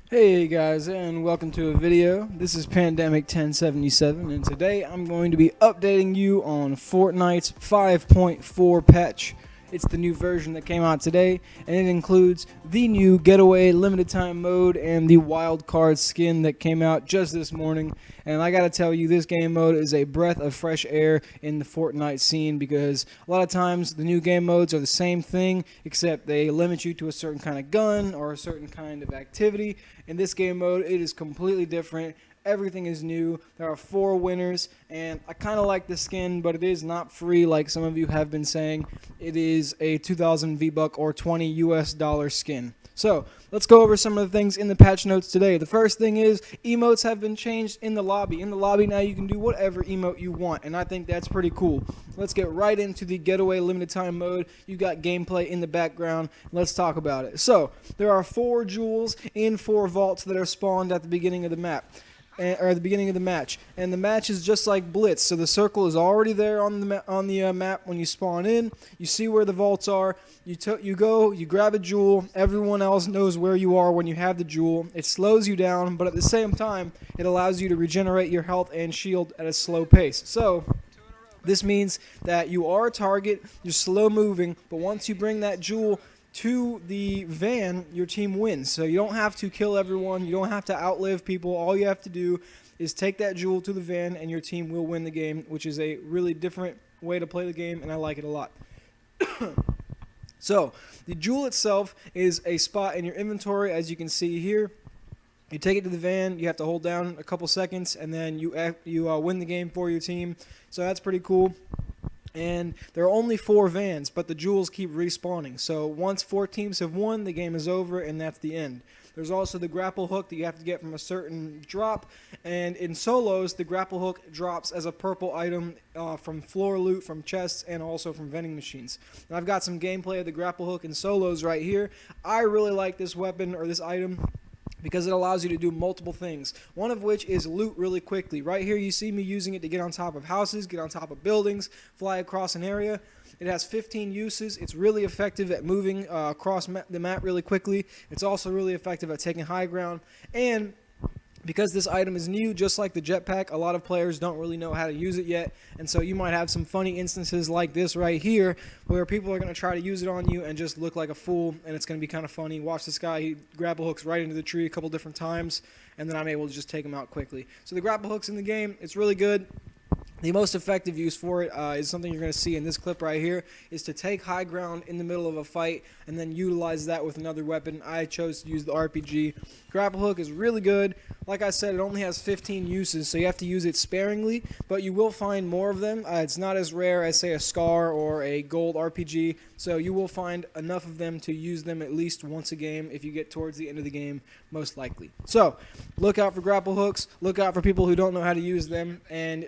Hey guys, and welcome to a video. This is Pandemic 1077, and today I'm going to be updating you on Fortnite's 5.4 patch. It's the new version that came out today, and it includes the new Getaway limited time mode and the wild card skin that came out just this morning. And I gotta tell you, this game mode is a breath of fresh air in the Fortnite scene, because a lot of times the new game modes are the same thing, except they limit you to a certain kind of gun or a certain kind of activity. In this game mode, it is completely different. Everything is new. There are 4 winners, and I kind of like the skin, but it is not free like some of you have been saying. It is a 2,000 V-Buck or $20 US skin. So, let's go over some of the things in the patch notes today. The first thing is, emotes have been changed in the lobby. In the lobby now you can do whatever emote you want, and I think that's pretty cool. Let's get right into the Getaway limited time mode. You've got gameplay in the background. Let's talk about it. So, there are 4 jewels in 4 vaults that are spawned at the beginning of the map. Or the beginning of the match, and the match is just like Blitz. So the circle is already there on the map when you spawn in. You see where the vaults are. You go, you grab a jewel. Everyone else knows where you are when you have the jewel. It slows you down, but at the same time, it allows you to regenerate your health and shield at a slow pace. So this means that you are a target. You're slow moving, but once you bring that jewel to the van, your team wins. So you don't have to kill everyone. You don't have to outlive people. All you have to do is take that jewel to the van, and your team will win the game, which is a really different way to play the game, and I like it a lot. So the jewel itself is a spot in your inventory, as you can see here. You take it to the van. You have to hold down a couple seconds, and then you win the game for your team. So that's pretty cool. And there are only 4 vans, but the jewels keep respawning. So once 4 teams have won, the game is over, and that's the end. There's also the grapple hook that you have to get from a certain drop. And in solos, the grapple hook drops as a purple item from floor loot, from chests, and also from vending machines. And I've got some gameplay of the grapple hook in solos right here. I really like this weapon, or this item, because it allows you to do multiple things, one of which is loot really quickly. Right here you see me using it to get on top of houses, get on top of buildings, fly across an area. It has 15 uses. It's really effective at moving across the map really quickly. It's also really effective at taking high ground, and because this item is new, just like the jetpack, a lot of players don't really know how to use it yet, and so you might have some funny instances like this right here, where people are going to try to use it on you and just look like a fool, and it's going to be kind of funny. Watch this guy, he grapple hooks right into the tree a couple different times, and then I'm able to just take him out quickly. So the grapple hooks in the game, it's really good. The most effective use for it is something you're going to see in this clip right here, is to take high ground in the middle of a fight and then utilize that with another weapon. I chose to use the RPG. Grapple hook is really good. Like I said, it only has 15 uses, so you have to use it sparingly, but you will find more of them. It's not as rare as, say, a Scar or a Gold RPG, so you will find enough of them to use them at least once a game if you get towards the end of the game, most likely. So, look out for grapple hooks, look out for people who don't know how to use them, and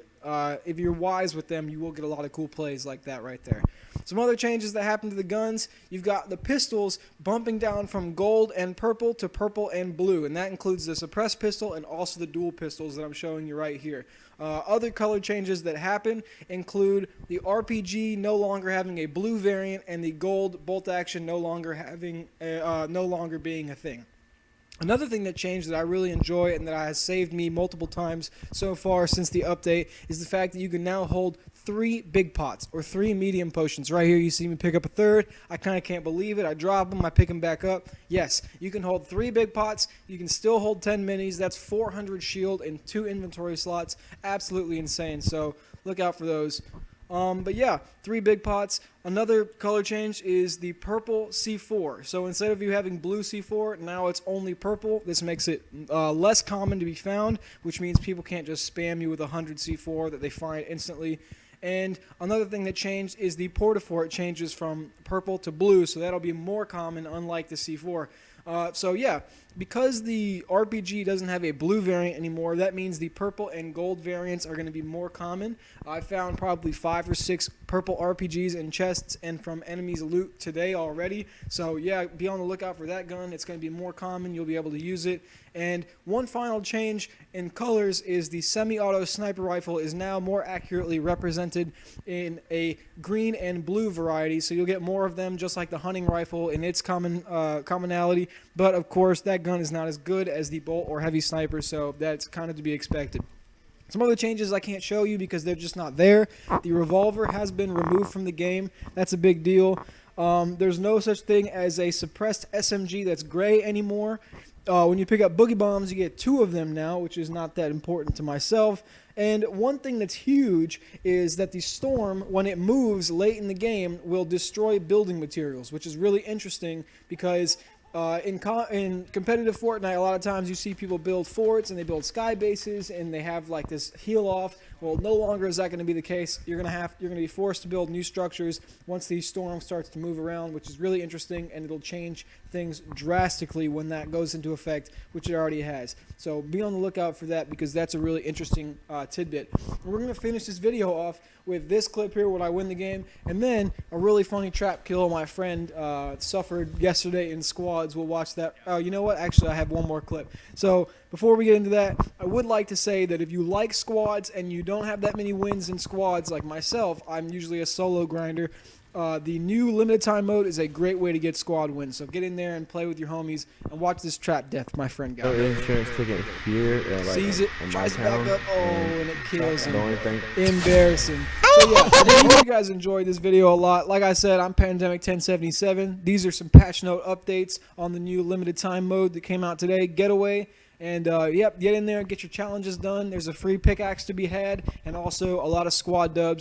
if you're wise with them, you will get a lot of cool plays like that right there. Some other changes that happen to the guns, you've got the pistols bumping down from gold and purple to purple and blue, and that includes the suppressed pistol and also the dual pistols that I'm showing you right here. Other color changes that happen include the RPG no longer having a blue variant, and the gold bolt action no longer being a thing. Another thing that changed that I really enjoy and that has saved me multiple times so far since the update is the fact that you can now hold 3 big pots or 3 medium potions. Right here you see me pick up a third. I kind of can't believe it. I drop them, I pick them back up. Yes, you can hold 3 big pots. You can still hold 10 minis. That's 400 shield and 2 inventory slots. Absolutely insane. So look out for those. But yeah, 3 big pots. Another color change is the purple C4. So instead of you having blue C4, now it's only purple. This makes it less common to be found, which means people can't just spam you with 100 C4 that they find instantly. And another thing that changed is the Portafort changes from purple to blue, so that'll be more common, unlike the C4. So yeah, because the RPG doesn't have a blue variant anymore, that means the purple and gold variants are going to be more common. I found probably 5 or 6 purple RPGs in chests and from enemies' loot today already. So yeah, be on the lookout for that gun. It's going to be more common. You'll be able to use it. And one final change in colors is the semi-auto sniper rifle is now more accurately represented in a green and blue variety. So you'll get more of them, just like the hunting rifle in its commonality. but of course that gun is not as good as the bolt or heavy sniper, so that's kind of to be expected. Some other changes I can't show you because they're just not there. The revolver has been removed from the game. That's a big deal. There's no such thing as a suppressed SMG that's gray anymore. When you pick up boogie bombs, you get 2 of them now, which is not that important to myself. And one thing that's huge is that the storm, when it moves late in the game, will destroy building materials, which is really interesting because in competitive Fortnite, a lot of times you see people build forts and they build sky bases and they have like this heal off. Well, no longer is that going to be the case. You're going to be forced to build new structures once the storm starts to move around, which is really interesting, and it'll change things drastically when that goes into effect, which it already has. So be on the lookout for that because that's a really interesting tidbit. We're going to finish this video off with this clip here when I win the game, and then a really funny trap kill my friend suffered yesterday in squads. We'll watch that. Oh, you know what? Actually, I have one more clip. So before we get into that, I would like to say that if you like squads and you don't have that many wins in squads like myself, I'm usually a solo grinder. The new limited time mode is a great way to get squad wins. So get in there and play with your homies and watch this trap death my friend got. Insurance ticket here. Sees it, tries to back up, and it kills him. Embarrassing. So yeah, I hope you guys enjoyed this video a lot. Like I said, I'm Pandemic 1077. These are some patch note updates on the new limited time mode that came out today, Getaway. And yep, get in there and get your challenges done. There's a free pickaxe to be had, and also a lot of squad dubs.